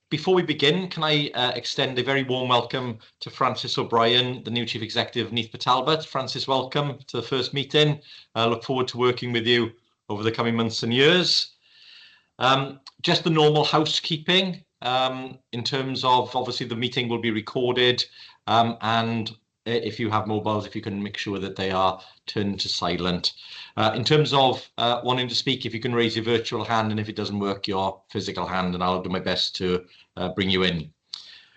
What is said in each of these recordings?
Before we begin, can I extend a very warm welcome to Francis O'Brien, the new Chief Executive of Neath Talbot. Francis, welcome to the first meeting. I look forward to working with you over the coming months and years. Just the normal housekeeping in terms of, obviously, the meeting will be recorded, and if you have mobiles, if you can make sure that they are turned to silent. In terms of wanting to speak, if you can raise your virtual hand, and if it doesn't work, your physical hand, and I'll do my best to bring you in.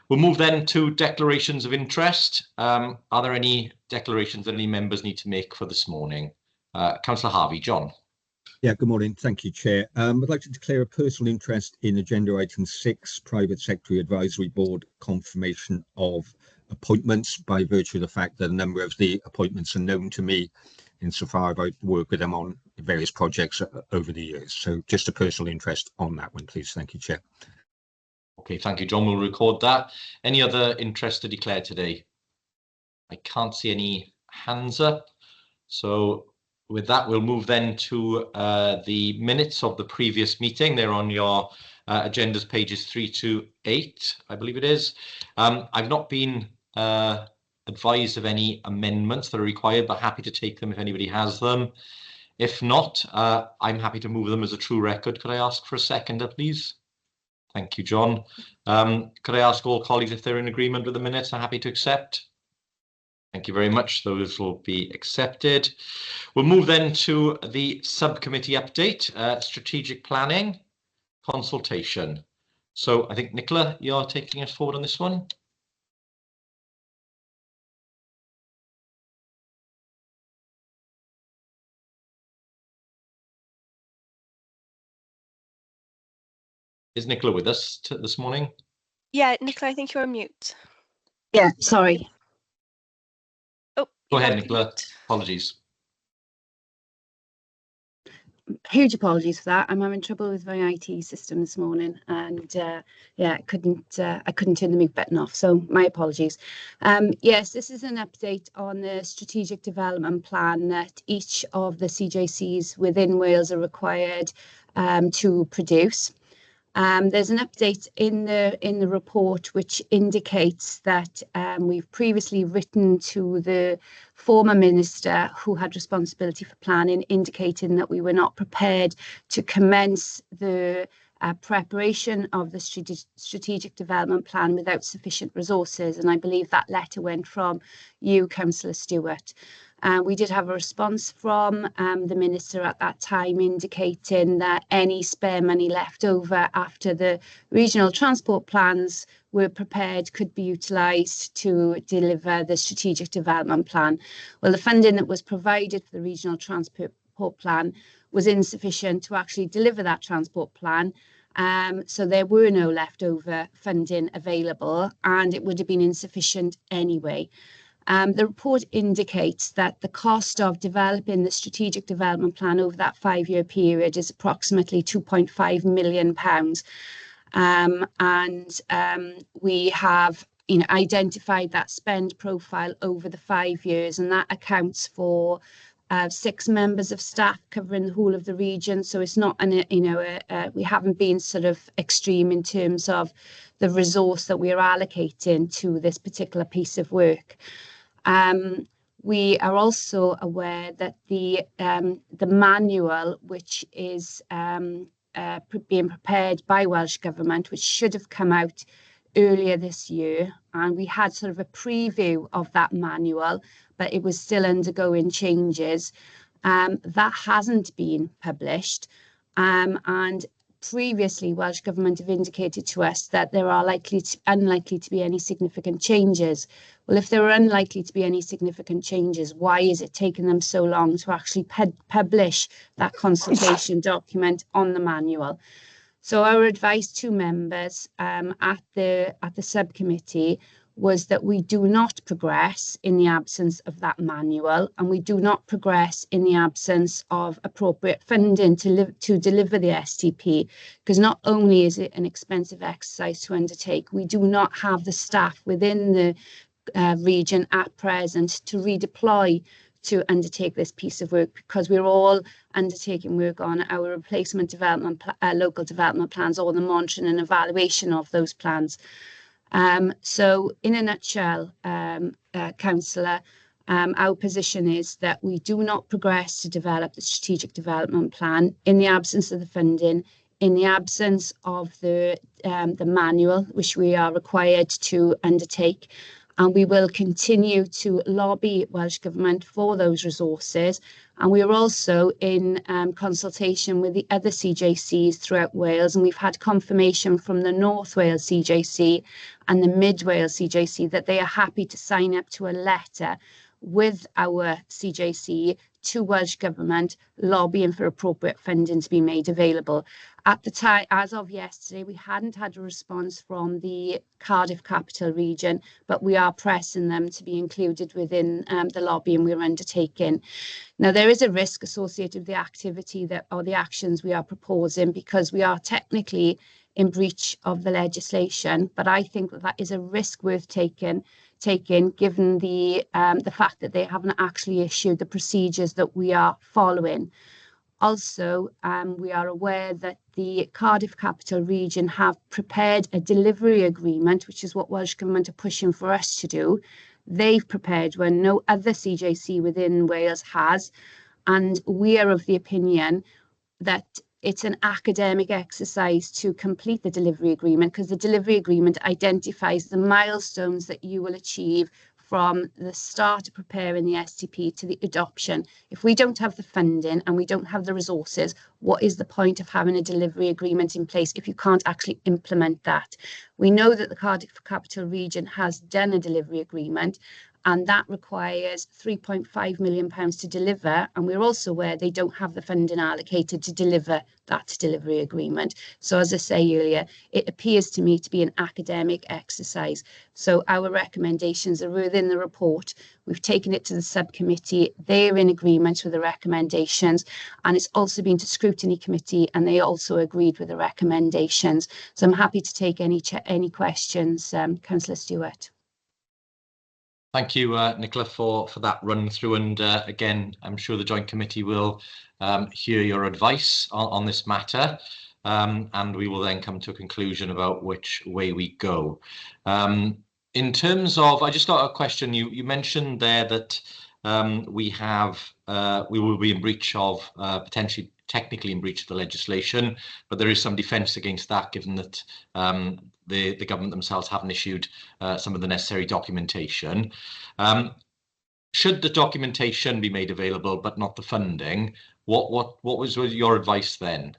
We'll move then to declarations of interest. Are there any declarations that any members need to make for this morning? Councillor Harvey. John. Yeah, good morning. Thank you, Chair. I'd like to declare a personal interest in agenda item 6, Private Secretary Advisory Board confirmation of appointments, by virtue of the fact that a number of the appointments are known to me insofar as I've worked with them on various projects over the years. So just a personal interest on that one, please. Thank you, Chair. Okay, thank you, John. We'll record that. Any other interest to declare today? I can't see any hands up. So with that, we'll move then to the minutes of the previous meeting. They're on your agendas, pages 3 to 8, I believe it is. I've not been advised of any amendments that are required, but happy to take them if anybody has them. If not, I'm happy to move them as a true record. Could I ask for a seconder, please? Thank you, John. Could I ask all colleagues if they're in agreement with the minutes? I'm happy to accept. Thank you very much. Those will be accepted. We'll move then to the subcommittee update, strategic planning, consultation. So I think, Nicola, you're taking us forward on this one. Is Nicola with us this morning? Yeah, Nicola, I think you're on mute. Yeah, sorry. Oh, go ahead, Nicola. Apologies. Huge apologies for that. I'm having trouble with my IT system this morning, and yeah, I couldn't turn the mute button off. So my apologies. Yes, this is an update on the strategic development plan that each of the CJCs within Wales are required to produce. There's an update in the report which indicates that we've previously written to the former minister who had responsibility for planning, indicating that we were not prepared to commence the preparation of the strategic development plan without sufficient resources. And I believe that letter went from you, Councillor Stewart. We did have a response from the minister at that time indicating that any spare money left over after the regional transport plans were prepared could be utilised to deliver the strategic development plan. Well, the funding that was provided for the regional transport plan was insufficient to actually deliver that transport plan. So there were no leftover funding available, and it would have been insufficient anyway. The report indicates that the cost of developing the strategic development plan over that 5-year period is approximately £2.5 million. We have identified that spend profile over the 5 years, and that accounts for 6 members of staff covering the whole of the region. So it's not we haven't been sort of extreme in terms of the resource that we are allocating to this particular piece of work. We are also aware that the manual, which is being prepared by Welsh Government, which should have come out earlier this year, and we had sort of a preview of that manual, but it was still undergoing changes. That hasn't been published, and previously Welsh Government have indicated to us that there are unlikely to be any significant changes. Well, if there are unlikely to be any significant changes, why is it taking them so long to actually publish that consultation document on the manual? So our advice to members at the subcommittee was that we do not progress in the absence of that manual, and we do not progress in the absence of appropriate funding to deliver the STP, because not only is it an expensive exercise to undertake, we do not have the staff within the region at present to redeploy to undertake this piece of work, because we're all undertaking work on our replacement development, local development plans, or the monitoring and evaluation of those plans. So in a nutshell, Councillor, our position is that we do not progress to develop the strategic development plan in the absence of the funding, in the absence of the manual, which we are required to undertake. And we will continue to lobby Welsh Government for those resources. And we are also in consultation with the other CJCs throughout Wales. And we've had confirmation from the North Wales CJC and the Mid Wales CJC that they are happy to sign up to a letter with our CJC to Welsh Government, lobbying for appropriate funding to be made available. At the time, as of yesterday, we hadn't had a response from the Cardiff Capital Region, but we are pressing them to be included within the lobbying we're undertaking. Now, there is a risk associated with the activity or the actions we are proposing, because we are technically in breach of the legislation, but I think that is a risk worth taking given the fact that they haven't actually issued the procedures that we are following. Also, we are aware that the Cardiff Capital Region have prepared a delivery agreement, which is what Welsh Government are pushing for us to do. They've prepared one, no other CJC within Wales has, and we are of the opinion that it's an academic exercise to complete the delivery agreement, because the delivery agreement identifies the milestones that you will achieve from the start of preparing the STP to the adoption. If we don't have the funding and we don't have the resources, what is the point of having a delivery agreement in place if you can't actually implement that? We know that the Cardiff Capital Region has done a delivery agreement, and that requires £3.5 million to deliver. And we're also aware they don't have the funding allocated to deliver that delivery agreement. So as I say earlier, it appears to me to be an academic exercise. So our recommendations are within the report. We've taken it to the subcommittee. They're in agreement with the recommendations, and it's also been to scrutiny committee, and they also agreed with the recommendations. So I'm happy to take any questions, Councillor Stewart. Thank you, Nicola, for that run through. And again, I'm sure the Joint Committee will hear your advice on this matter, and we will then come to a conclusion about which way we go. In terms of, I just got a question. You mentioned there that we will be in breach of potentially technically in breach of the legislation, but there is some defence against that, given that the government themselves haven't issued some of the necessary documentation. Should the documentation be made available but not the funding, what was your advice then?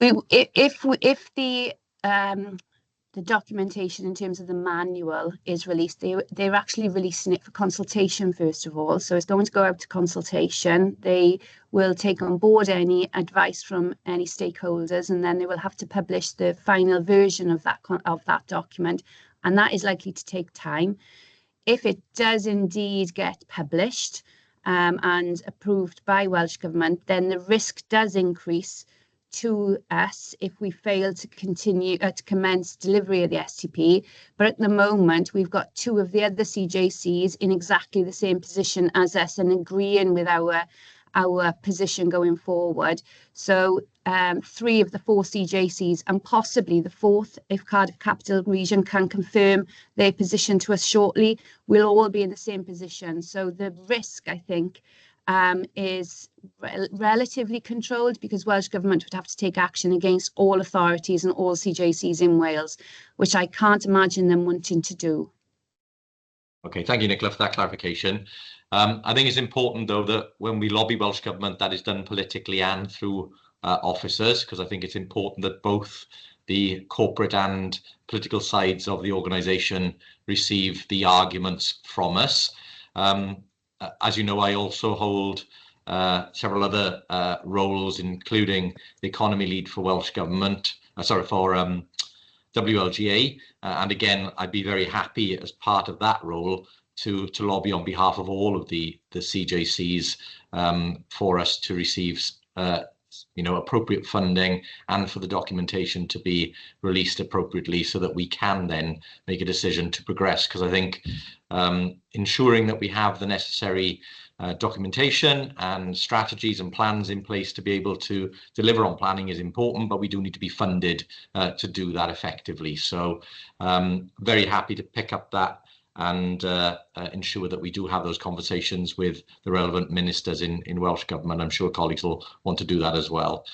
If the documentation in terms of the manual is released, they're actually releasing it for consultation first of all. So it's going to go out to consultation. They will take on board any advice from any stakeholders, and then they will have to publish the final version of that document, and that is likely to take time. If it does indeed get published and approved by Welsh Government, then the risk does increase to us if we fail to continue to commence delivery of the STP. But at the moment, we've got two of the other CJCs in exactly the same position as us and agreeing with our position going forward. So 3 of the 4 CJCs, and possibly the 4th, if Cardiff Capital Region can confirm their position to us shortly, we'll all be in the same position. So the risk, I think, is relatively controlled, because Welsh Government would have to take action against all authorities and all CJCs in Wales, which I can't imagine them wanting to do. Okay, thank you, Nicola, for that clarification. I think it's important, though, that when we lobby Welsh Government, that is done politically and through officers, because I think it's important that both the corporate and political sides of the organisation receive the arguments from us. As you know, I also hold several other roles, including the economy lead for Welsh Government, for WLGA. And again, I'd be very happy as part of that role to lobby on behalf of all of the CJCs for us to receive appropriate funding and for the documentation to be released appropriately so that we can then make a decision to progress. Because I think ensuring that we have the necessary documentation and strategies and plans in place to be able to deliver on planning is important, but we do need to be funded to do that effectively. So very happy to pick up that and ensure that we do have those conversations with the relevant ministers in Welsh Government. I'm sure colleagues will want to do that as well.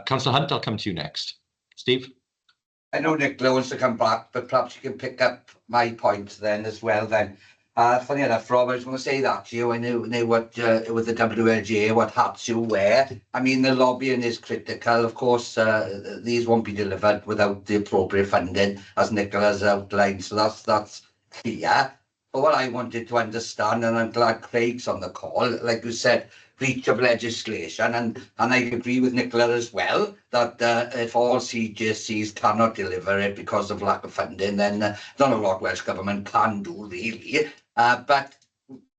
Councillor Hunt, I'll come to you next. Steve? I know Nicola wants to come back, but perhaps you can pick up my point then as well then. Funny enough, Rob, I was going to say that to you. I knew what, with the WLGA, what hats you wear. I mean, the lobbying is critical. Of course, these won't be delivered without the appropriate funding, as Nicola has outlined. So that's clear. But what I wanted to understand, and I'm glad Craig's on the call, like you said, breach of legislation, and I agree with Nicola as well that if all CJCs cannot deliver it because of lack of funding, then not a lot Welsh Government can do really. But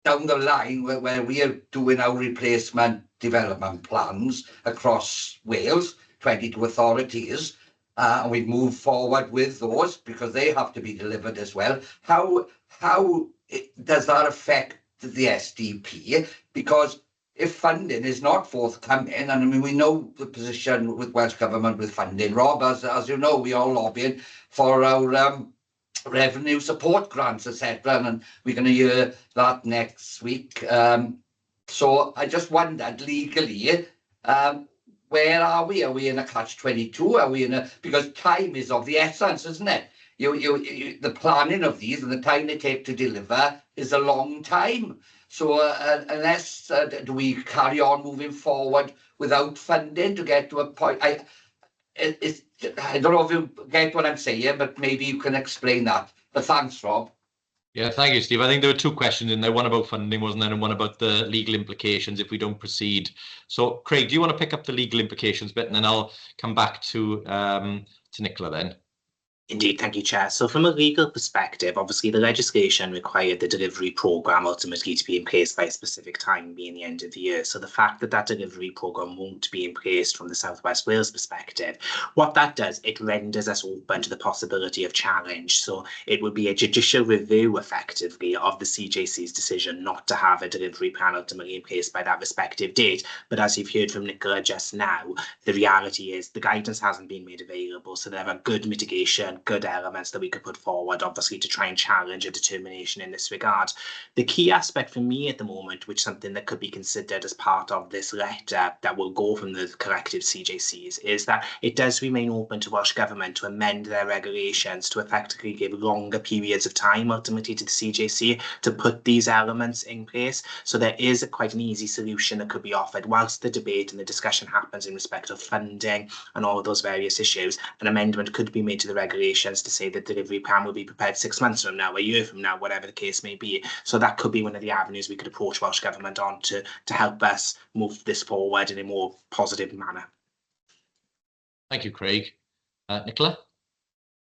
down the line, where we are doing our replacement development plans across Wales, 22 authorities, and we move forward with those because they have to be delivered as well. How does that affect the SDP? Because if funding is not forthcoming, and I mean, we know the position with Welsh Government with funding, Rob, as you know, we are lobbying for our revenue support grants, etc., and we're going to hear that next week. So I just wondered legally, where are we? Are we in a catch-22? Are we in a, because time is of the essence, isn't it? The planning of these and the time they take to deliver is a long time. So unless do we carry on moving forward without funding to get to a point? I don't know if you get what I'm saying, but maybe you can explain that. But thanks, Rob. Yeah, thank you, Steve. I think there were two questions in there, one about funding, wasn't there, and one about the legal implications if we don't proceed. So, Craig, do you want to pick up the legal implications bit, and then I'll come back to Nicola then? Indeed, thank you, Chair. So from a legal perspective, obviously the legislation required the delivery programme ultimately to be in place by a specific time, being the end of the year. So the fact that that delivery programme won't be in place from the South West Wales perspective, what that does, it renders us open to the possibility of challenge. So it would be a judicial review, effectively, of the CJC's decision not to have a delivery plan ultimately in place by that respective date. But as you've heard from Nicola just now, the reality is the guidance hasn't been made available. So there are good mitigation, good elements that we could put forward, obviously, to try and challenge a determination in this regard. The key aspect for me at the moment, which is something that could be considered as part of this letter that will go from the collective CJCs, is that it does remain open to Welsh Government to amend their regulations to effectively give longer periods of time ultimately to the CJC to put these elements in place. So there is quite an easy solution that could be offered whilst the debate and the discussion happens in respect of funding and all of those various issues. An amendment could be made to the regulations to say that the delivery plan will be prepared 6 months from now, a year from now, whatever the case may be. So that could be one of the avenues we could approach Welsh Government on to help us move this forward in a more positive manner. Thank you, Craig. Nicola?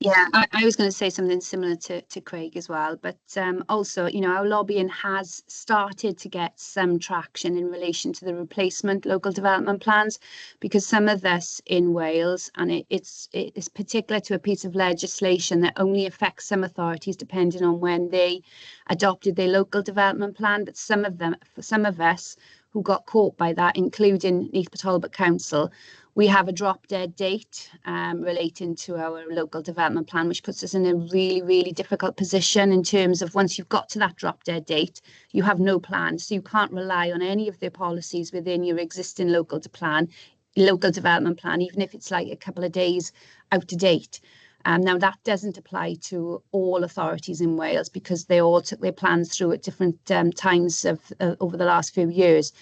Yeah, I was going to say something similar to Craig as well, but also, our lobbying has started to get some traction in relation to the replacement local development plans, because some of this in Wales, and it's particular to a piece of legislation that only affects some authorities depending on when they adopted their local development plan, but some of us who got caught by that, including Neath Talbot Council, we have a drop-dead date relating to our local development plan, which puts us in a really, really difficult position in terms of once you've got to that drop-dead date, you have no plan. So you can't rely on any of the policies within your existing local development plan, even if it's like a couple of days out of date. Now, that doesn't apply to all authorities in Wales because they all took their plans through at different times over the last few years.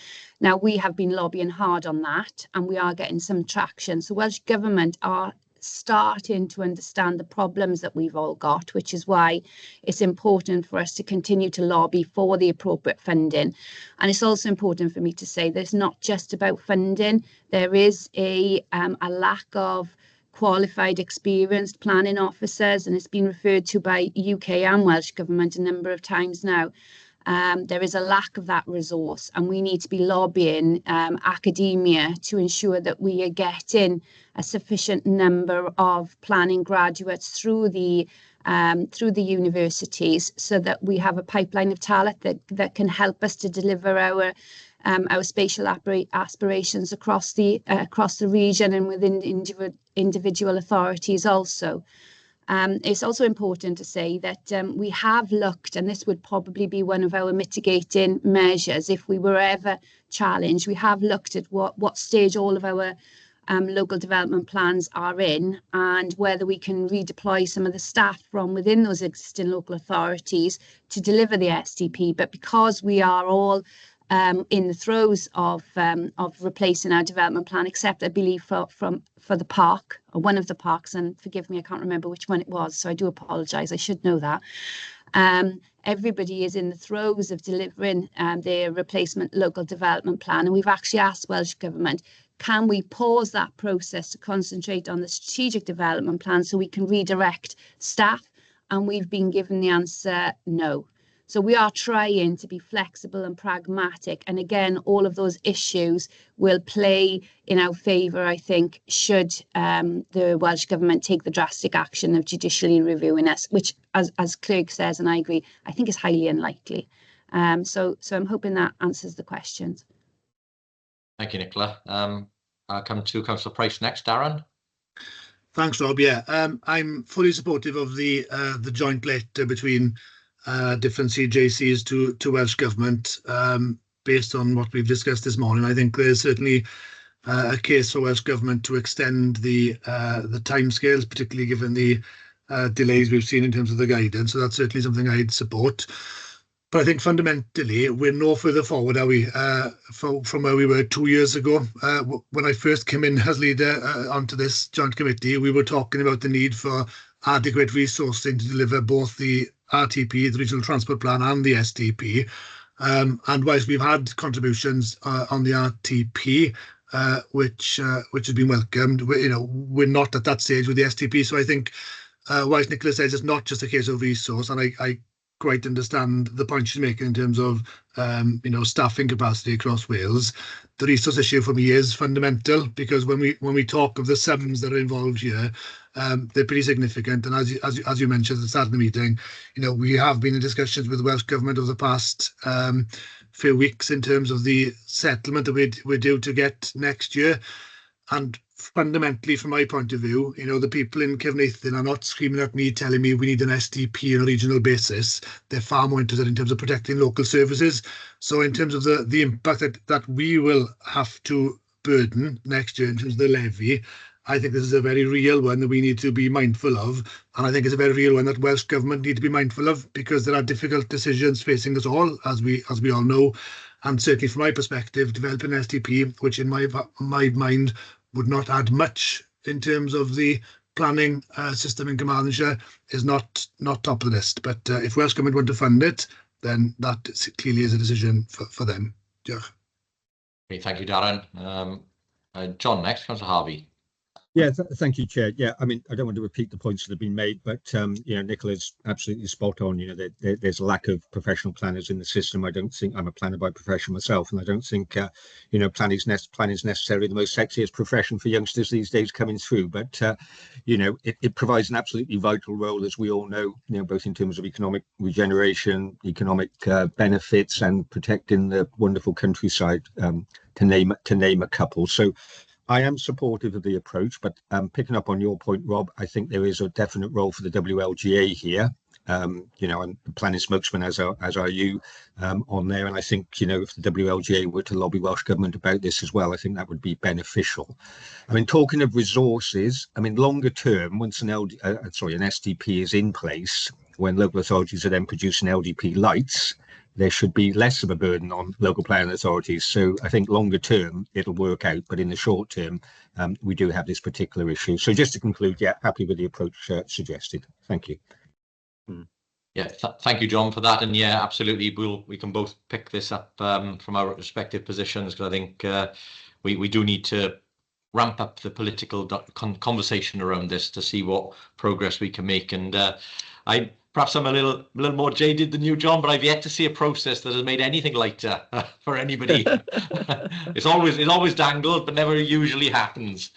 Now, we have been lobbying hard on that and we are getting some traction. So Welsh Government are starting to understand the problems that we've all got, which is why it's important for us to continue to lobby for the appropriate funding. And it's also important for me to say that it's not just about funding. There is a lack of qualified, experienced planning officers, and it's been referred to by UK and Welsh Government a number of times now. There is a lack of that resource, and we need to be lobbying academia to ensure that we are getting a sufficient number of planning graduates through the universities, so that we have a pipeline of talent that can help us to deliver our spatial aspirations across the region and within individual authorities also. It's also important to say that we have looked, and this would probably be one of our mitigating measures if we were ever challenged. We have looked at what stage all of our local development plans are in, and whether we can redeploy some of the staff from within those existing local authorities to deliver the STP. But because we are all in the throes of replacing our development plan, except I believe for the park, or one of the parks, and forgive me, I can't remember which one it was, so I do apologise, I should know that. Everybody is in the throes of delivering their replacement local development plan, and we've actually asked Welsh Government, can we pause that process to concentrate on the strategic development plan so we can redirect staff? And we've been given the answer no. So we are trying to be flexible and pragmatic. And again, all of those issues will play in our favour, I think, should the Welsh Government take the drastic action of judicially reviewing us, which, as Clerk says, and I agree, I think is highly unlikely. So I'm hoping that answers the questions. Thank you, Nicola. I'll come to Councillor Price next. Darren? Thanks, Rob. Yeah, I'm fully supportive of the joint letter between different CJCs to Welsh Government, based on what we've discussed this morning. I think there's certainly a case for Welsh Government to extend the timescales, particularly given the delays we've seen in terms of the guidance. So that's certainly something I'd support. But I think fundamentally we're no further forward, are we, from where we were 2 years ago. When I first came in as leader onto this joint committee, we were talking about the need for adequate resourcing to deliver both the RTP, the Regional Transport Plan, and the STP. And whilst we've had contributions on the RTP, which has been welcomed, we're not at that stage with the STP. So I think, whilst Nicola says it's not just a case of resource, and I quite understand the point she's making in terms of staffing capacity across Wales, the resource issue for me is fundamental, because when we talk of the sums that are involved here, they're pretty significant. And as you mentioned at the start of the meeting, we have been in discussions with the Welsh Government over the past few weeks in terms of the settlement that we're due to get next year. And fundamentally, from my point of view, the people in Neath are not screaming at me telling me we need an STP on a regional basis. They're far more interested in terms of protecting local services. So in terms of the impact that we will have to burden next year in terms of the levy, I think this is a very real one that we need to be mindful of. And I think it's a very real one that Welsh Government need to be mindful of, because there are difficult decisions facing us all, as we all know. And certainly from my perspective, developing an STP, which in my mind would not add much in terms of the planning system in Carmarthenshire, is not top of the list. But if Welsh Government want to fund it, then that clearly is a decision for them. Diolch. Okay, thank you, Darren. John next, Councillor Harvey. Yeah, thank you, Chair. Yeah, I mean, I don't want to repeat the points that have been made, but Nicola's absolutely spot on. There's a lack of professional planners in the system. I don't think, I'm a planner by profession myself, and I don't think planning is necessarily the most sexiest profession for youngsters these days coming through. But it provides an absolutely vital role, as we all know, both in terms of economic regeneration, economic benefits, and protecting the wonderful countryside, to name a couple. So I am supportive of the approach, but picking up on your point, Rob, I think there is a definite role for the WLGA here. I'm the planning spokesman, as are you, on there. And I think, if the WLGA were to lobby Welsh Government about this as well, I think that would be beneficial. I mean, talking of resources, I mean, longer term, once an STP is in place, when local authorities are then producing LDP lights, there should be less of a burden on local planning authorities. So I think longer term, it'll work out. But in the short term, we do have this particular issue. So just to conclude, yeah, happy with the approach suggested. Thank you. Yeah, thank you, John, for that. And yeah, absolutely, we can both pick this up from our respective positions, because I think we do need to ramp up the political conversation around this to see what progress we can make. And perhaps I'm a little more jaded than you, John, but I've yet to see a process that has made anything lighter for anybody. It's always dangled, but never usually happens.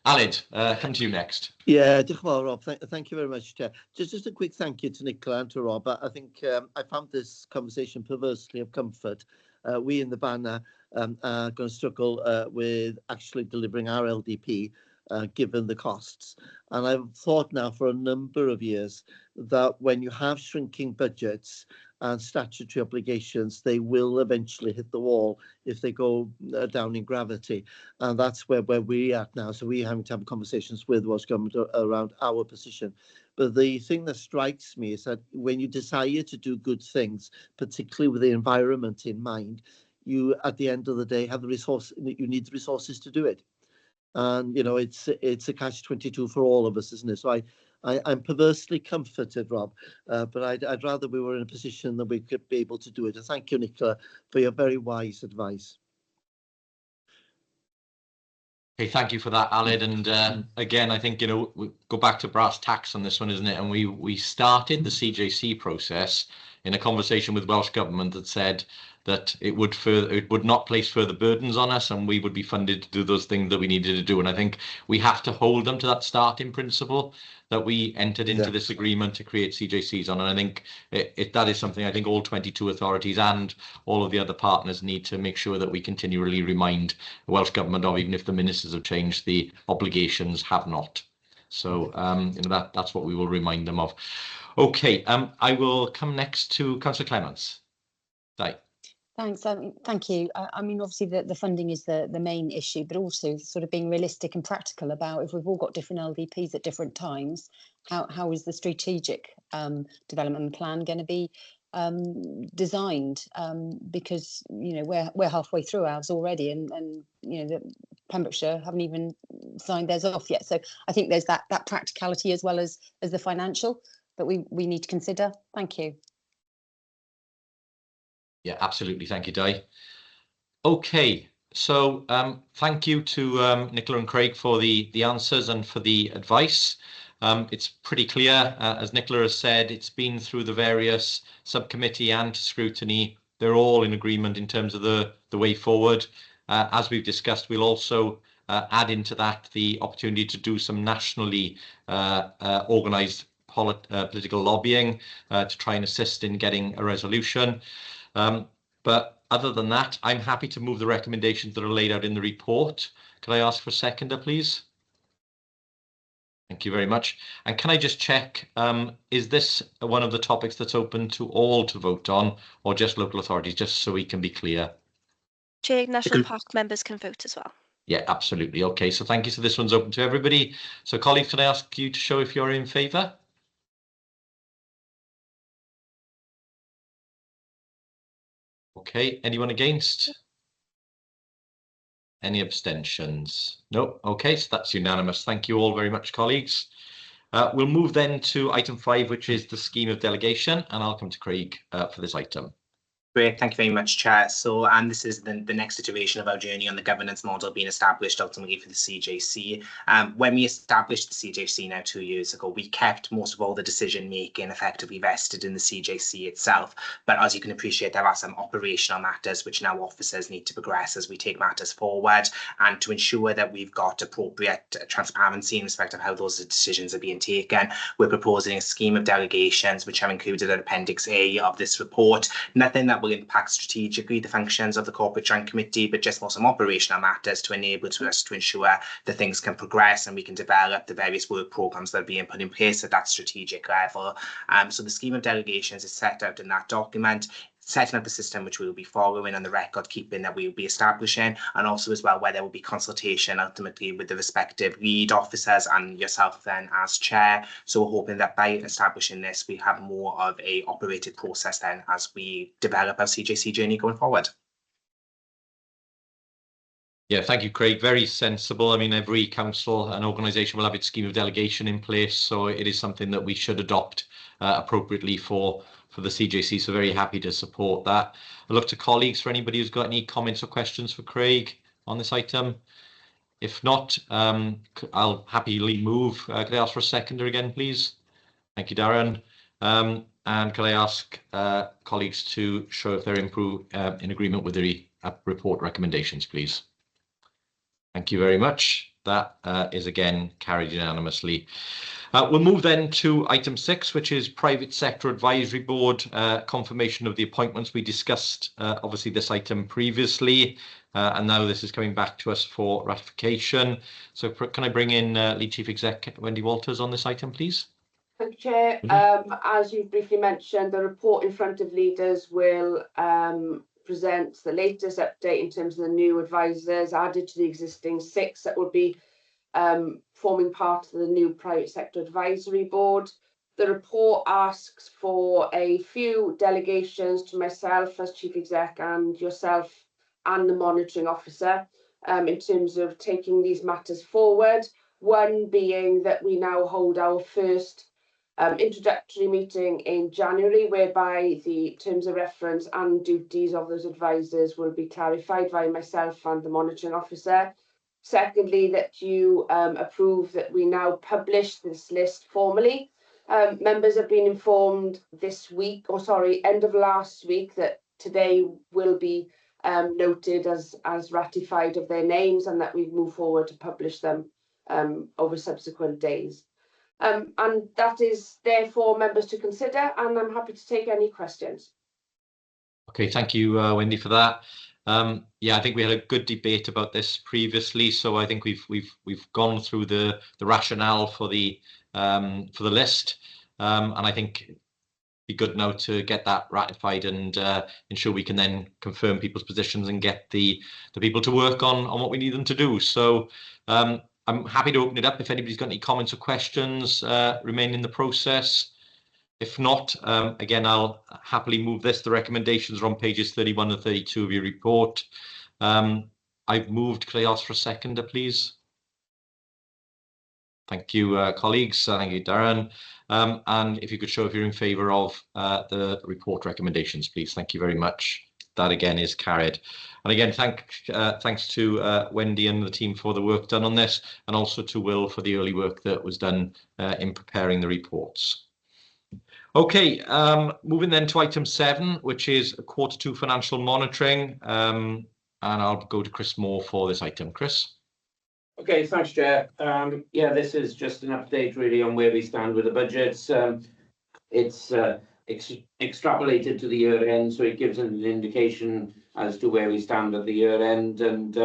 Aled, come to you next. Yeah, diolch yn fawr, Rob. Thank you very much, Chair. Just a quick thank you to Nicola and to Rob. I think I found this conversation perversely of comfort. We in the banner are going to struggle with actually delivering our LDP, given the costs. And I've thought now for a number of years that when you have shrinking budgets and statutory obligations, they will eventually hit the wall if they go down in gravity. And that's where we're at now. So we're having to have conversations with Welsh Government around our position. But the thing that strikes me is that when you desire to do good things, particularly with the environment in mind, you, at the end of the day, have the resource. You need the resources to do it. And, you know, it's a catch-22 for all of us, isn't it? So I'm perversely comforted, Rob, but I'd rather we were in a position that we could be able to do it. And thank you, Nicola, for your very wise advice. Okay, thank you for that, Aled. And again, I think, you know, we go back to brass tacks on this one, isn't it? And we started the CJC process in a conversation with Welsh Government that said that it would not place further burdens on us, and we would be funded to do those things that we needed to do. And I think we have to hold them to that starting principle that we entered into this agreement to create CJCs on. And I think that is something I think all 22 authorities and all of the other partners need to make sure that we continually remind the Welsh Government of, even if the ministers have changed, the obligations have not. So you know, that's what we will remind them of. Okay, I will come next to Councillor Clements. Di. Thanks. Thank you. I mean, obviously, the funding is the main issue, but also sort of being realistic and practical about if we've all got different LDPs at different times, how is the strategic development plan going to be designed? Because, you know, we're halfway through ours already, and you know, Pembrokeshire haven't even signed theirs off yet. So I think there's that practicality as well as the financial that we need to consider. Thank you. Yeah, absolutely. Thank you, Di. Okay, so thank you to Nicola and Craig for the answers and for the advice. It's pretty clear, as Nicola has said, it's been through the various subcommittee and scrutiny. They're all in agreement in terms of the way forward. As we've discussed, we'll also add into that the opportunity to do some nationally organised political lobbying to try and assist in getting a resolution. But other than that, I'm happy to move the recommendations that are laid out in the report. Could I ask for a seconder, please? Thank you very much. And can I just check, is this one of the topics that's open to all to vote on, or just local authorities, just so we can be clear? Chair, National Park members can vote as well. Yeah, absolutely. Okay, so thank you. So this one's open to everybody. So colleagues, can I ask you to show if you're in favour? Okay, anyone against? Any abstentions? No. Okay, so that's unanimous. Thank you all very much, colleagues. We'll move then to item 5, which is the scheme of delegation, and I'll come to Craig for this item. Great, thank you very much, Chair. So, and this is the next iteration of our journey on the governance model being established ultimately for the CJC. When we established the CJC now 2 years ago, we kept most of all the decision making effectively vested in the CJC itself. But as you can appreciate, there are some operational matters which now officers need to progress as we take matters forward, and to ensure that we've got appropriate transparency in respect of how those decisions are being taken, we're proposing a scheme of delegations which are included in Appendix A of this report. Nothing that will impact strategically the functions of the Corporate Joint Committee, but just more some operational matters to enable us to ensure that things can progress and we can develop the various work programmes that are being put in place at that strategic level. So the scheme of delegations is set out in that document, setting up the system which we will be following and the record keeping that we will be establishing, and also as well where there will be consultation ultimately with the respective lead officers and yourself then as chair. So we're hoping that by establishing this we have more of a operated process then as we develop our CJC journey going forward. Yeah, thank you, Craig. Very sensible. I mean, every council and organisation will have its scheme of delegation in place, so it is something that we should adopt appropriately for the CJC. So very happy to support that. I look to colleagues for anybody who's got any comments or questions for Craig on this item. If not, I'll happily move. Could I ask for a seconder again, please? Thank you, Darren. And can I ask colleagues to show if they're in agreement with the report recommendations, please? Thank you very much. That is again carried unanimously. We'll move then to item 6, which is Private Sector Advisory Board, confirmation of the appointments. We discussed obviously this item previously, and now this is coming back to us for ratification. So can I bring in Lead Chief Exec Wendy Walters on this item, please? Thank you, Chair. As you briefly mentioned, the report in front of leaders will present the latest update in terms of the new advisors added to the existing 6 that will be forming part of the new Private Sector Advisory Board. The report asks for a few delegations to myself as Chief Exec and yourself and the Monitoring Officer in terms of taking these matters forward. One being that we now hold our first introductory meeting in January, whereby the terms of reference and duties of those advisors will be clarified by myself and the Monitoring Officer. Secondly, that you approve that we now publish this list formally. Members have been informed this week, or sorry, end of last week, that today will be noted as ratified of their names, and that we move forward to publish them over subsequent days. And that is there for members to consider, and I'm happy to take any questions. Okay, thank you, Wendy, for that. Yeah, I think we had a good debate about this previously, so I think we've gone through the rationale for the list, and I think it'd be good now to get that ratified and ensure we can then confirm people's positions and get the people to work on what we need them to do. So I'm happy to open it up if anybody's got any comments or questions remain in the process. If not, again, I'll happily move this. The recommendations are on pages 31 and 32 of your report. I've moved. Could I ask for a seconder, please? Thank you, colleagues. Thank you, Darren. And if you could show if you're in favour of the report recommendations, please. Thank you very much. That again is carried. And again, thanks to Wendy and the team for the work done on this, and also to Will for the early work that was done in preparing the reports. Okay, moving then to item 7, which is Q2 financial monitoring, and I'll go to Chris Moore for this item. Chris. Okay, thanks, Chair. Yeah, this is just an update really on where we stand with the budgets. It's extrapolated to the year end, so it gives an indication as to where we stand at the year end. And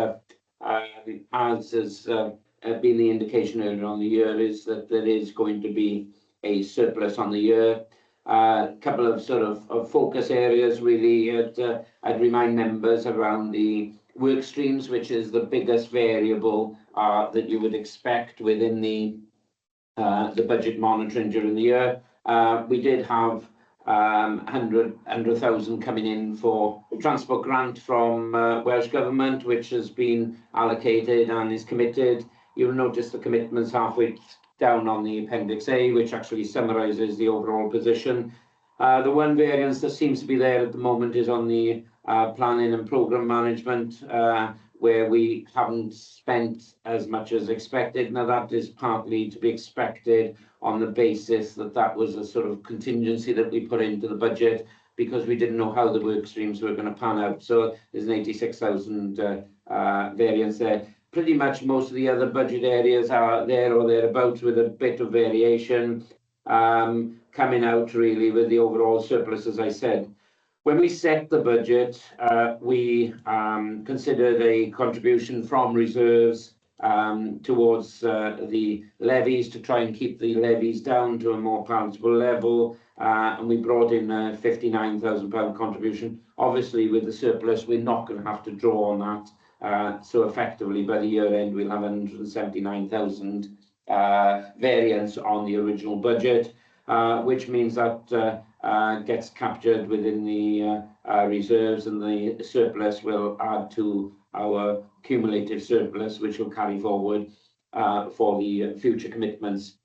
as has been the indication earlier on the year, is that there is going to be a surplus on the year. A couple of sort of focus areas really. I'd remind members around the work streams, which is the biggest variable that you would expect within the budget monitoring during the year. We did have 100,000 coming in for transport grant from Welsh Government, which has been allocated and is committed. You'll notice the commitments halfway down on the Appendix A, which actually summarises the overall position. The one variance that seems to be there at the moment is on the planning and programme management, where we haven't spent as much as expected. Now, that is partly to be expected on the basis that that was a sort of contingency that we put into the budget, because we didn't know how the work streams were going to pan out. So there's an 86,000 variance there. Pretty much most of the other budget areas are there or thereabouts, with a bit of variation coming out really with the overall surplus, as I said. When we set the budget, we considered a contribution from reserves towards the levies to try and keep the levies down to a more palatable level, and we brought in a £59,000 contribution. Obviously, with the surplus, we're not going to have to draw on that. So effectively, by the year end, we'll have 179,000 variance on the original budget, which means that gets captured within the reserves, and the surplus will add to our cumulative surplus, which will carry forward for the future commitments.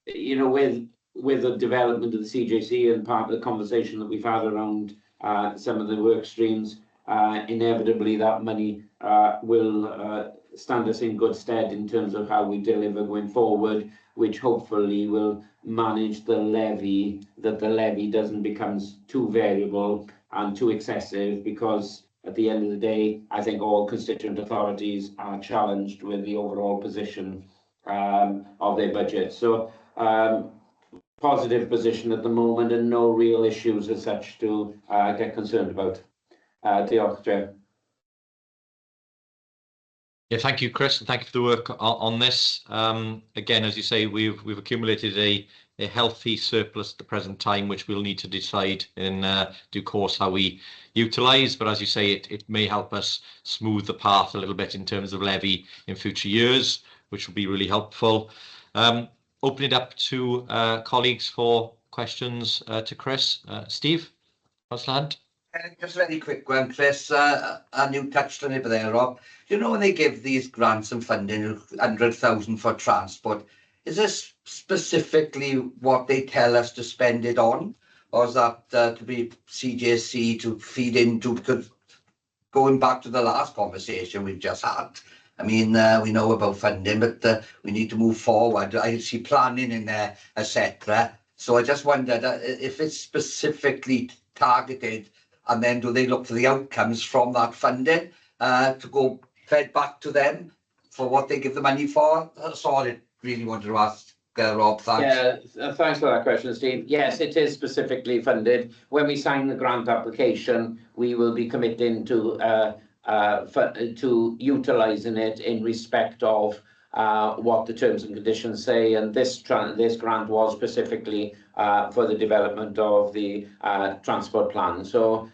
You know, with the development of the CJC and part of the conversation that we've had around some of the work streams, inevitably that money will stand us in good stead in terms of how we deliver going forward, which hopefully will manage the levy, that the levy doesn't become too variable and too excessive, because at the end of the day, I think all constituent authorities are challenged with the overall position of their budget. So positive position at the moment and no real issues as such to get concerned about. Diolch, Chair. Yeah, thank you, Chris, and thank you for the work on this. Again, as you say, we've accumulated a healthy surplus at the present time, which we'll need to decide in due course how we utilise. But as you say, it may help us smooth the path a little bit in terms of levy in future years, which will be really helpful. Open it up to colleagues for questions to Chris. Steve, first hand. Just a very quick one, Chris, and you touched on it there, Rob. You know, when they give these grants and funding, 100,000 for transport, is this specifically what they tell us to spend it on? Or is that to be CJC to feed into, because going back to the last conversation we've just had, I mean, we know about funding, but we need to move forward. I see planning in there, etc. So I just wondered if it's specifically targeted, and then do they look for the outcomes from that funding to go fed back to them for what they give the money for? That's all I really wanted to ask, Rob. Thanks. Yeah, thanks for that question, Steve. Yes, it is specifically funded. When we sign the grant application, we will be committing to utilising it in respect of what the terms and conditions say, and this grant was specifically for the development of the transport plan. So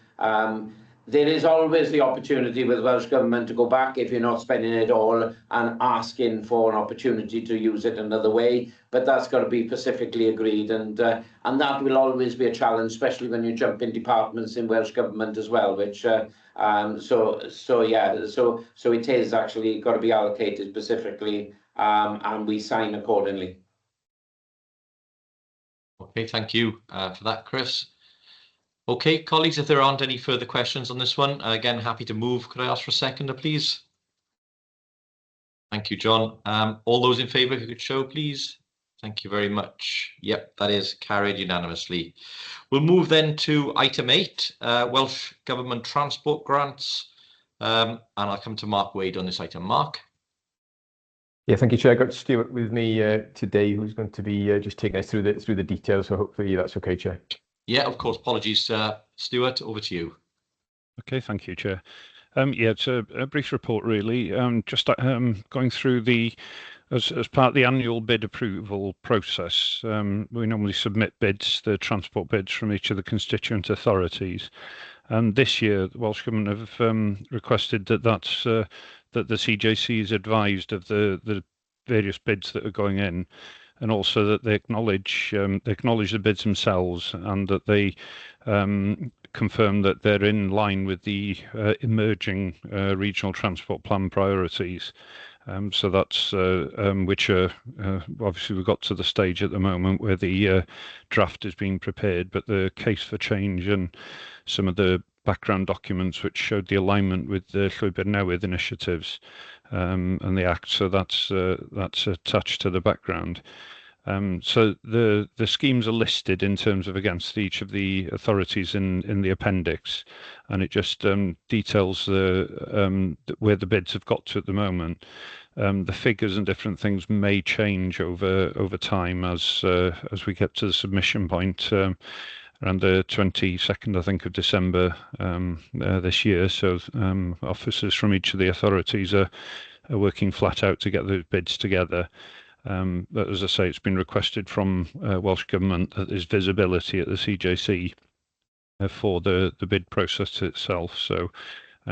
there is always the opportunity with the Welsh Government to go back if you're not spending it all and asking for an opportunity to use it another way, but that's got to be specifically agreed, and that will always be a challenge, especially when you jump in departments in Welsh Government as well, which so it is actually got to be allocated specifically, and we sign accordingly. Okay, thank you for that, Chris. Okay, colleagues, if there aren't any further questions on this one, again, happy to move. Could I ask for a seconder, please? Thank you, John. All those in favour, if you could show, please. Thank you very much. Yep, that is carried unanimously. We'll move then to item 8, Welsh Government Transport Grants. And I'll come to Mark Wade on this item. Mark? Yeah, thank you, Chair. I've got Stuart with me today, who's going to be just taking us through the details, so hopefully that's okay, Chair. Yeah, of course. Apologies, Stuart, over to you. Okay, thank you, Chair. Yeah, it's a brief report, really. Just going through as part of the annual bid approval process, we normally submit bids, the transport bids from each of the constituent authorities. And this year, the Welsh Government have requested that the CJC is advised of the various bids that are going in, and also that they acknowledge the bids themselves, and that they confirm that they're in line with the emerging regional transport plan priorities. So that's which are obviously we've got to the stage at the moment where the draft is being prepared, but the case for change and some of the background documents which showed the alignment with the Llwybr Newydd initiatives and the Act, so that's attached to the background. So the schemes are listed in terms of against each of the authorities in the appendix, and it just details where the bids have got to at the moment. The figures and different things may change over time as we get to the submission point around the 22nd, I think, of December this year. So officers from each of the authorities are working flat out to get those bids together. But as I say, it's been requested from Welsh Government that there's visibility at the CJC for the bid process itself. So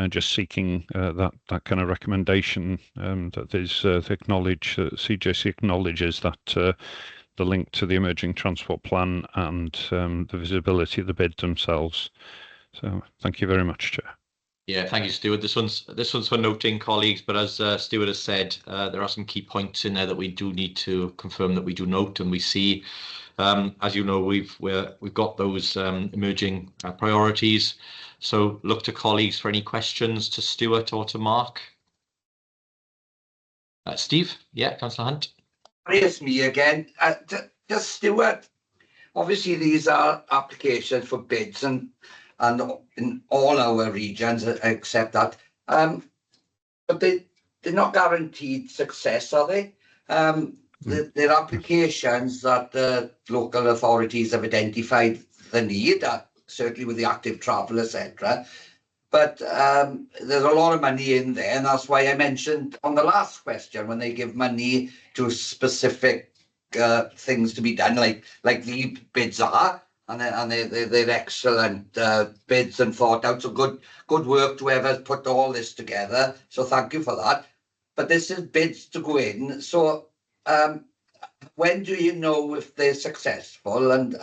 just seeking that kind of recommendation that there's CJC acknowledges that the link to the emerging transport plan and the visibility of the bid themselves. So thank you very much, Chair. Yeah, thank you, Stuart. This one's for noting, colleagues, but as Stuart has said, there are some key points in there that we do need to confirm that we do note and we see. As you know, we've got those emerging priorities. So look to colleagues for any questions to Stuart or to Mark. Steve, yeah, Councillor Hunt. It's me again. Just Stuart, obviously these are applications for bids and in all our regions except that. But they're not guaranteed success, are they? They're applications that the local authorities have identified the need, certainly with the active travel, etc. But there's a lot of money in there, and that's why I mentioned on the last question when they give money to specific things to be done, like the bids are, and they're excellent bids and thought out. So good work to whoever's put all this together. So thank you for that. But this is bids to go in. So when do you know if they're successful and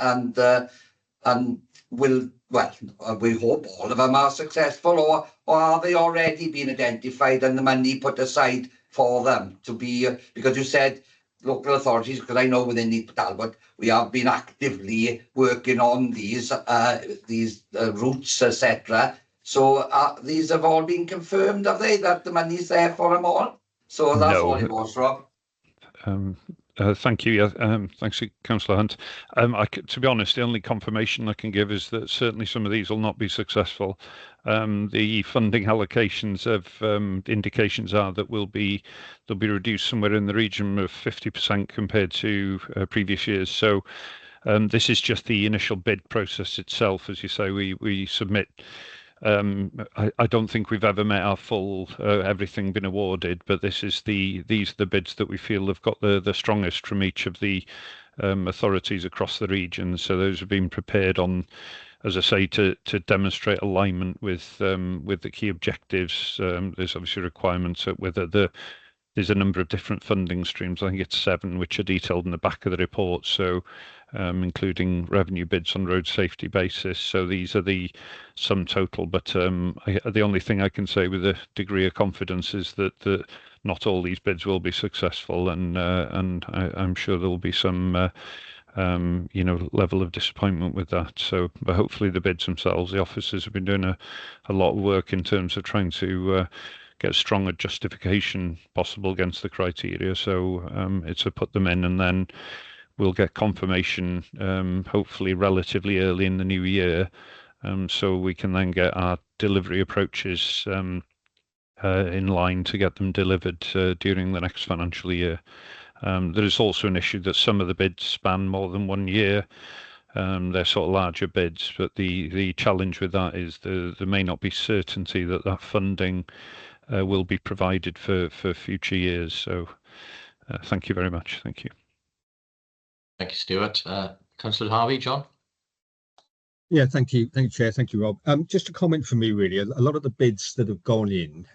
will, well, we hope all of them are successful, or are they already been identified and the money put aside for them to be, because you said local authorities, because I know within Neath Talbot we have been actively working on these routes, etc. So these have all been confirmed, have they, that the money's there for them all? So that's all it was, Rob. Thank you. Yeah, thanks, Councillor Hunt. To be honest, the only confirmation I can give is that certainly some of these will not be successful. The funding allocations of indications are that they'll be reduced somewhere in the region of 50% compared to previous years. So this is just the initial bid process itself. As you say, we submit. I don't think we've ever met our full everything been awarded, but these are the bids that we feel have got the strongest from each of the authorities across the region. So those have been prepared on, as I say, to demonstrate alignment with the key objectives. There's obviously requirements whether there's a number of different funding streams. I think it's 7, which are detailed in the back of the report. So including revenue bids on road safety basis. So these are the sum total. But the only thing I can say with a degree of confidence is that not all these bids will be successful, and I'm sure there will be some level of disappointment with that. So, but hopefully the bids themselves, the officers have been doing a lot of work in terms of trying to get as strong a justification possible against the criteria. So it's to put them in, and then we'll get confirmation hopefully relatively early in the new year, so we can then get our delivery approaches in line to get them delivered during the next financial year. There is also an issue that some of the bids span more than 1 year. They're sort of larger bids, but the challenge with that is there may not be certainty that funding will be provided for future years. So thank you very much. Thank you. Thank you, Stuart. Councillor Harvey, John? Yeah, thank you, Chair. Thank you, Rob. Just a comment from me, really. A lot of the bids that have gone in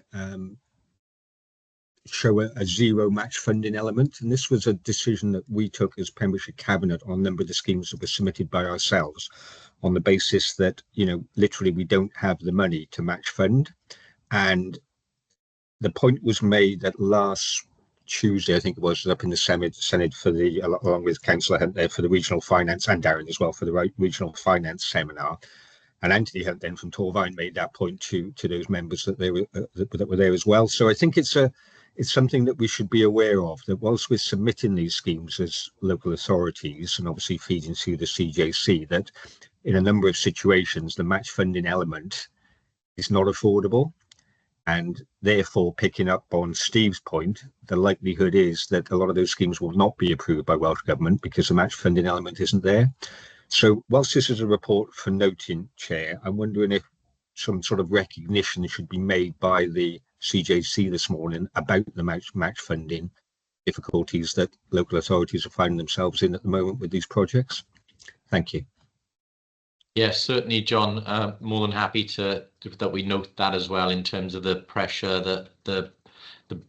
show a zero match funding element, and this was a decision that we took as Pembrokeshire Cabinet on a number of the schemes that were submitted by ourselves, on the basis that, literally we don't have the money to match fund. And the point was made that last Tuesday, I think it was, up in the Senate for along with Councillor Hunt there, for the regional finance, and Darren as well, for the regional finance seminar. And Anthony Hunt then from Torvine made that point to those members that were there as well. So I think it's something that we should be aware of, that whilst we're submitting these schemes as local authorities and obviously feeding through the CJC, that in a number of situations the match funding element is not affordable. And therefore, picking up on Steve's point, the likelihood is that a lot of those schemes will not be approved by Welsh Government because the match funding element isn't there. So whilst this is a report for noting, Chair, I'm wondering if some sort of recognition should be made by the CJC this morning about the match funding difficulties that local authorities are finding themselves in at the moment with these projects. Thank you. Yes, certainly, John. More than happy that we note that as well in terms of the pressure that the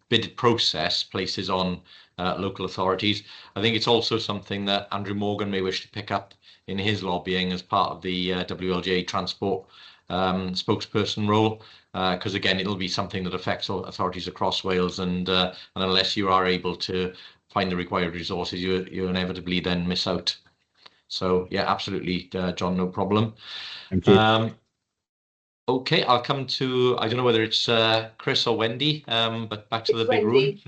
bid process places on local authorities. I think it's also something that Andrew Morgan may wish to pick up in his lobbying as part of the WLJ transport spokesperson role, because again, it'll be something that affects all authorities across Wales, and unless you are able to find the required resources, you inevitably then miss out. So yeah, absolutely, John, no problem. Thank you. Okay, I'll come to, I don't know whether it's Chris or Wendy, but back to the big room.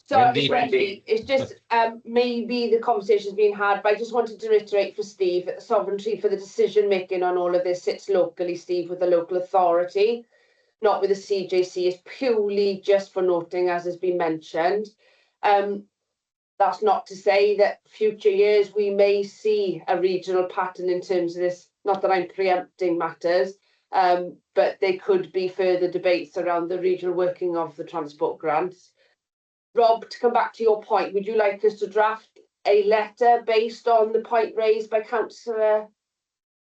Sorry, Wendy. It's just maybe the conversation's been had, but I just wanted to reiterate for Steve that the sovereignty for the decision making on all of this sits locally, Steve, with the local authority, not with the CJC. It's purely just for noting, as has been mentioned. That's not to say that future years we may see a regional pattern in terms of this. Not that I'm preempting matters, but there could be further debates around the regional working of the transport grants. Rob, to come back to your point, would you like us to draft a letter based on the point raised by Councillor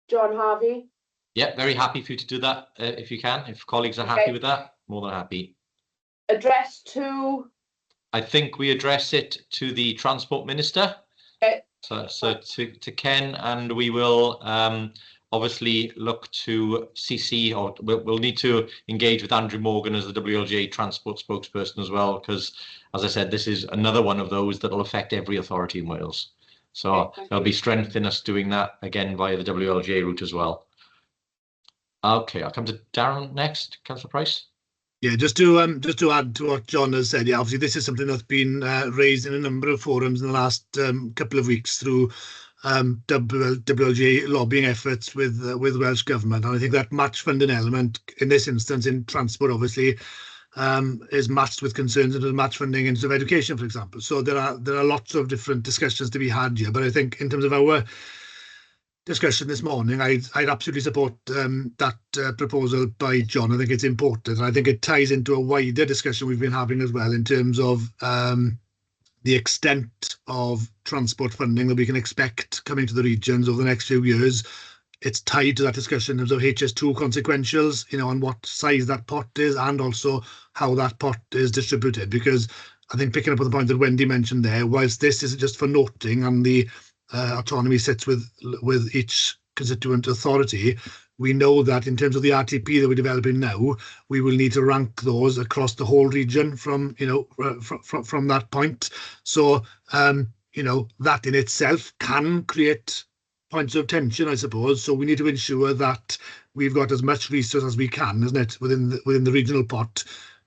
John Harvey? Yeah, very happy for you to do that if you can. If colleagues are happy with that, more than happy. Address to? I think we address it to the Transport Minister. Okay. So to Ken, and we will obviously look to CC, or we'll need to engage with Andrew Morgan as the WLGA transport spokesperson as well, because as I said, this is another one of those that will affect every authority in Wales. So there'll be strength in us doing that again via the WLGA route as well. Okay, I'll come to Darren next. Councillor Price. Yeah, just to add to what John has said, yeah, obviously this is something that's been raised in a number of forums in the last couple of weeks through WLGA lobbying efforts with Welsh Government, and I think that match funding element in this instance in transport obviously is matched with concerns into match funding in sort of education, for example. So there are lots of different discussions to be had here, but I think in terms of our discussion this morning, I'd absolutely support that proposal by John. I think it's important, and I think it ties into a wider discussion we've been having as well in terms of the extent of transport funding that we can expect coming to the regions over the next few years. It's tied to that discussion of HS2 consequentials, you know, on what size that pot is and also how that pot is distributed. Because I think picking up on the point that Wendy mentioned there, whilst this is just for noting and the autonomy sits with each constituent authority, we know that in terms of the RTP that we're developing now, we will need to rank those across the whole region from, you know, from that point. So, you know, that in itself can create points of tension, I suppose. So we need to ensure that we've got as much resource as we can, isn't it, within the regional pot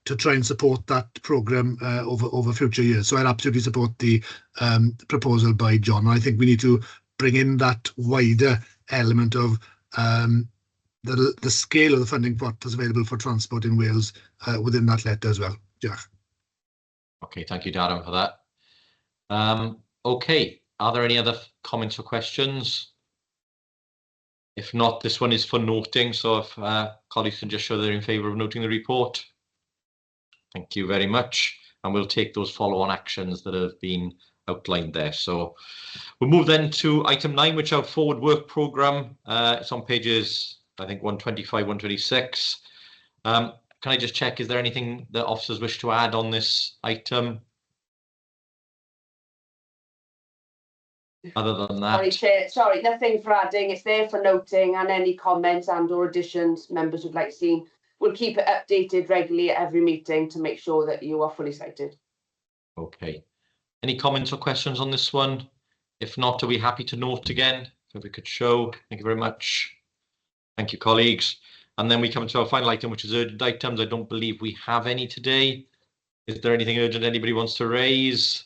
to try and support that programme over future years. So I'd absolutely support the proposal by John. I think we need to bring in that wider element of the scale of the funding pot that's available for transport in Wales within that letter as well. Yeah. Okay, thank you, Darren, for that. Okay, are there any other comments or questions? If not, this one is for noting, so if colleagues can just show they're in favour of noting the report. Thank you very much, and we'll take those follow-on actions that have been outlined there. So we'll move then to item 9, which is our forward work programme. It's on pages, I think, 125, 126. Can I just check, is there anything that officers wish to add on this item? Other than that, Sorry, Chair. Sorry, nothing for adding. It's there for noting, and any comments and or additions members would like to see. We'll keep it updated regularly at every meeting to make sure that you are fully cited. Okay. Any comments or questions on this one? If not, are we happy to note again? If we could show. Thank you very much. Thank you, colleagues. And then we come to our final item, which is urgent items. I don't believe we have any today. Is there anything urgent anybody wants to raise?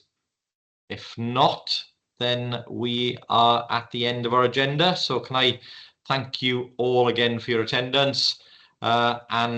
If not, then we are at the end of our agenda. So can I thank you all again for your attendance, and